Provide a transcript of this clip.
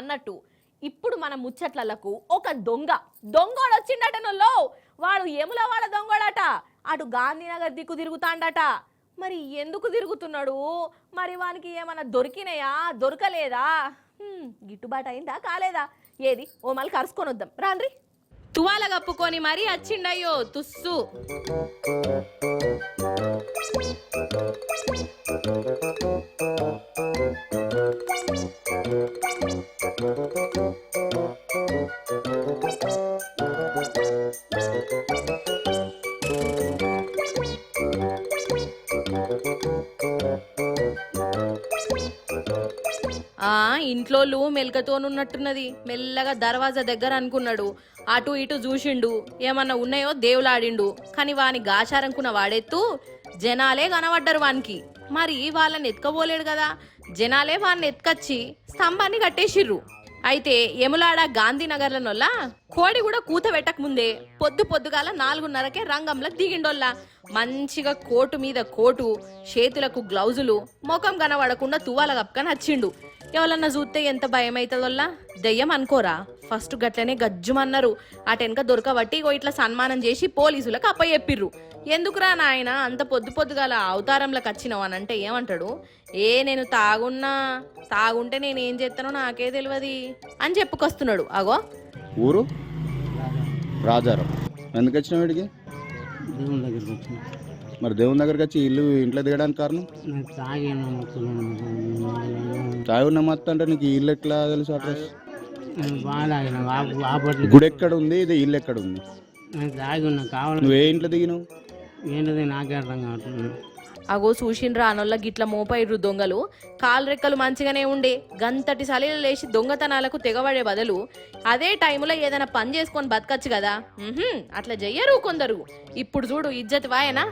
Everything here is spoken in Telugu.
అన్నట్టు ఇప్పుడు మన ముచ్చట్లకు ఒక దొంగోడు వచ్చిండటనో. వాడు ఎముల వాళ్ళ దొంగోడట. అటు గాంధీనగర్ దిక్కు తిరుగుతాండట. మరి ఎందుకు తిరుగుతున్నాడు? మరి వానికి ఏమన్నా దొరికినాయా దొరకలేదా? గిట్టుబాటు అయిందా కాలేదా? ఏది ఓ మళ్ళీ కరుసుకొని వద్దాం రాండ్రి. తువాల కప్పుకొని మరీ వచ్చిండయ్యో తుస్సు. ఇంట్లోళ్ళు మెలకతోనున్నట్టున్నది. మెల్లగా దర్వాజా దగ్గర అనుకున్నాడు. అటు ఇటు చూసిండు. ఏమన్నా ఉన్నాయో దేవులాడిండు. కాని వాని గాచారనుకున్న వాడెత్తు జనాలే కనబడ్డారు వానికి. మరి వాళ్ళని ఎత్తుకోబోలేడు కదా. జనాలే వాడిని ఎత్తుకొచ్చి స్తంభాన్ని కట్టేసిర్రు. అయితే ఎములాడ గాంధీనగర్లనొల్ల కోడి కూడా కూత పెట్టక ముందే పొద్దుగాల 4:30కే రంగంలో దిగిండోల్లా. మంచిగా కోటు మీద కోటు, చేతులకు గ్లౌజులు, ముఖం కనబడకుండా తువాల కప్పుకొని వచ్చిండు. ఎవరన్నా చూస్తే ఎంత భయం అవుతుందోల్లా. దెయ్యం అనుకోరా. ఫస్ట్ గట్లనే గజ్జుమన్నారు. అటెనక దొరకబట్టి ఇట్లా సన్మానం చేసి పోలీసులకు అప్పచెప్పిర్రు. ఎందుకురా నాయన అంత పొద్దుగాల అవతారంలోకి వచ్చినావు అని అంటే ఏమంటాడు? నేను తాగుంటే నేనేం చేస్తానో నాకే తెలియదు అని చెప్పుకొస్తున్నాడు. అగో ఊరు రాజారావు. ఎందుకు వచ్చినావు వీడికి? దేవుని దగ్గరికి వచ్చిన. మరి దేవుని దగ్గరికి వచ్చి ఇంట్లో దిగడానికి కారణం? తాగున్న మొత్తం అంటే నీకు ఇల్లు ఎట్లా తెలుసు? అడ్రస్ గుడి ఎక్కడ ఉంది? ఇది ఇల్లు ఎక్కడ ఉంది? తాగి ఉన్నా కావాలి. నువ్వు ఏ ఇంట్లో దిగినావు? ఏంటది నాకే అర్థం కావట్లేదు. అగో చూసిండ్రా అనొల్ల గిట్ల మోపైర్రు దొంగలు. కాలు రెక్కలు మంచిగానే ఉండే. గంతటి సలీలు లేచి దొంగతనాలకు తెగబడే బదులు అదే టైంలో ఏదైనా పని చేసుకొని బతకచ్చు కదా. అట్లా చెయ్యరు కొందరు. ఇప్పుడు చూడు ఇజ్జత్ వాయనా.